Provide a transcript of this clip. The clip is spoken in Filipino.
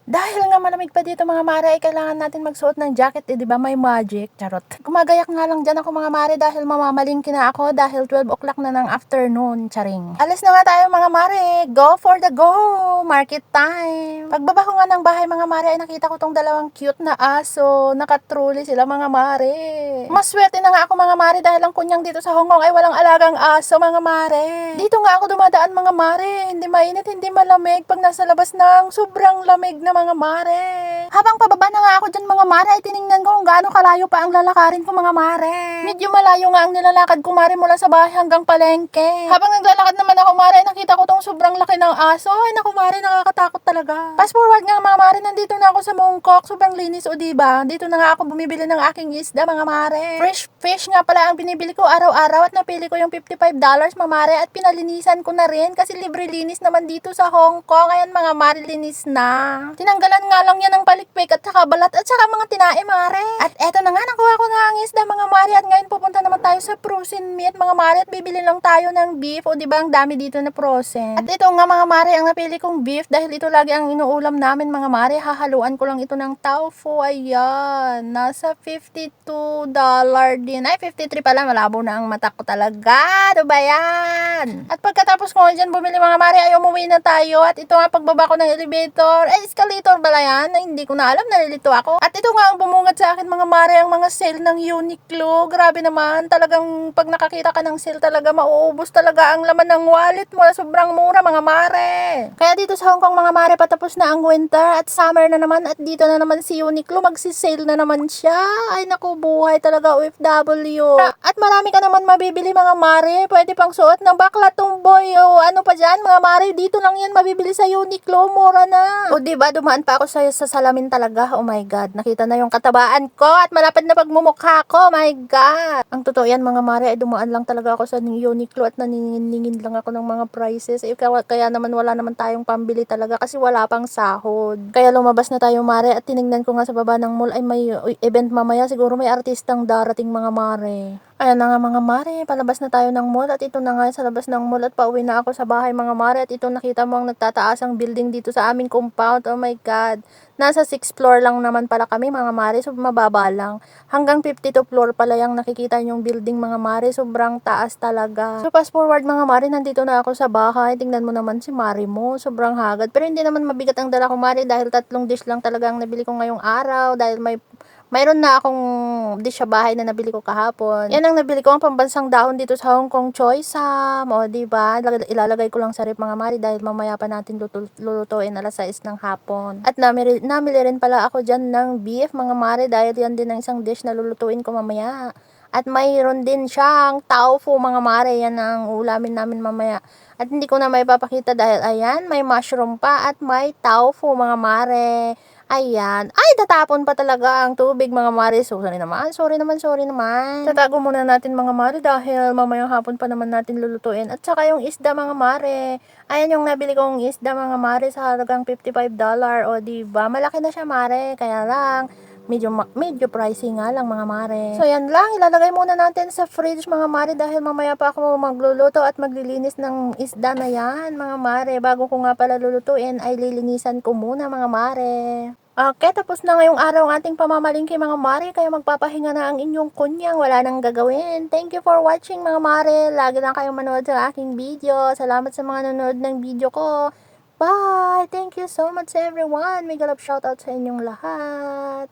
Dahil nga malamig pa dito mga mare, ay kailangan natin magsuot ng jacket, di ba? May magic. Charot. Gumagayak nga lang dyan ako mga mare dahil mamamalingki na ako dahil 12 o'clock na ng afternoon. Charing. Alis na nga tayo mga mare. Go for the go! Market time! Pagbaba ko nga ng bahay mga mare, ay nakita ko tong dalawang cute na aso. Nakatruli sila mga mare. Maswerte na nga ako mga mare dahil ang kunyang dito sa Hong Kong ay walang alagang aso mga mare. Dito nga ako dumadaan mga mare. Hindi mainit, hindi malamig. Pag nasa labas ng sobrang lamig na mga mare. Habang pababa na nga ako dyan mga mare, ay tiningnan ko kung gaano kalayo pa ang lalakarin ko mga mare. Medyo malayo nga ang nilalakad ko mare mula sa bahay hanggang palengke. Habang naglalakad naman ako mare, nakita ko tong sobrang laki ng aso. Ay naku mare, nakakatakot talaga. Fast forward nga mga mare, nandito na ako sa Mongkok. Sobrang linis o diba? Dito na nga ako bumibili ng aking isda mga mare. Fresh fish nga pala ang binibili ko araw-araw at napili ko yung $55 mga mare at pinalinisan ko na rin kasi libre linis naman dito sa Hong Kong. Ayan mga mare, linis na. Tinanggalan nga lang yan ng palikpik at saka balat at saka mga tinae mare. At eto na nga, nakuha ko na ang isda mga mare at ngayon pupunta naman tayo sa frozen meat mga mare at bibili lang tayo ng beef o diba ang dami dito na frozen. At ito nga mga mare ang napili kong beef dahil ito lagi ang inuulam namin mga mare. Hahaluan ko lang ito ng tofu. Ayan, nasa $52 din. Ay, 53 pala. Malabo na ang mata ko talaga. Ano ba yan? At pagkatapos ko dyan bumili mga mare ay umuwi na tayo. At ito nga pagbaba ko ng elevator. Ay, escalator bala yan? Ay, hindi ko na alam. Nalilito ako. At ito nga ang bumungad sa akin mga mare, ang mga sale ng Uniqlo. Grabe naman. Talagang pag nakakita ka ng sale talaga, mauubos talaga ang laman ng wallet mo. Sobrang mura mga mare. Kaya dito sa Hong Kong mga mare, patapos na ang winter at summer na naman. At dito na naman si Uniqlo. Magsisale na naman siya. Ay, naku, buhay talaga OFW. At marami ka naman mabibili mga mare. Pwede pang suot ng bakla tomboy o ano pa dyan mga mare. Dito lang yan mabibili sa Uniqlo. Mura na. O diba, dumaan pa ako sa salamin talaga. Oh my God. Nakita na yung katabaan ko at malapad na pagmumukha ko. My God. Ang totoo yan mga mare, ay dumaan lang talaga ako sa Uniqlo at naniningin lang ako ng mga prices. Kaya naman wala naman tayong pambili talaga kasi wala pang sahod. Kaya lumabas na tayo mare at tinignan ko nga sa baba ng mall ay may event mamaya. Siguro may artistang darating mga mare. Ayan na nga mga mare, palabas na tayo ng mall at ito na nga sa labas ng mall at pauwi na ako sa bahay mga mare at ito nakita mo ang nagtataas ang building dito sa aming compound. Oh my God. Nasa 6th floor lang naman pala kami mga mare, so mababa lang. Hanggang 52 floor pala yung nakikita yung building mga mare, sobrang taas talaga. So fast forward mga mare, nandito na ako sa bahay. Tingnan mo naman si mare mo, sobrang hagad. Pero hindi naman mabigat ang dala ko mare dahil 3 dish lang talaga ang nabili ko ngayong araw dahil mayroon na akong dish sa bahay na nabili ko kahapon. Yan ang nabili ko, ang pambansang dahon dito sa Hong Kong Choy Sam. O, diba? Ilalagay ko lang sa rep mga mari dahil mamaya pa natin lulutuin alas 6 ng hapon. At namili rin pala ako dyan ng beef mga mari dahil yan din ang isang dish na lulutuin ko mamaya. At mayroon din siyang tofu mga mare, yan ang ulamin namin mamaya. At hindi ko na may papakita dahil ayan, may mushroom pa at may tofu mga mare. Ayan. Ay, tatapon pa talaga ang tubig mga mare. Sorry naman. Tatago muna natin mga mare dahil mamayang hapon pa naman natin lulutuin. At saka yung isda mga mare. Ayan yung nabili kong isda mga mare sa halagang $55. O diba, malaki na siya mare. Kaya lang, medyo pricey nga lang mga mare. So yan lang, ilalagay muna natin sa fridge mga mare dahil mamaya pa ako magluluto at maglilinis ng isda na yan mga mare. Bago ko nga pala lulutuin ay lilinisan ko muna mga mare. Okay, tapos na ngayong araw ang ating pamamalingki mga mare, kaya magpapahinga na ang inyong kunyang, wala nang gagawin. Thank you for watching mga mare. Lagi lang kayong manood sa aking video. Salamat sa mga nanonood ng video ko. Bye! Thank you so much everyone. Mega love shoutout sa inyong lahat.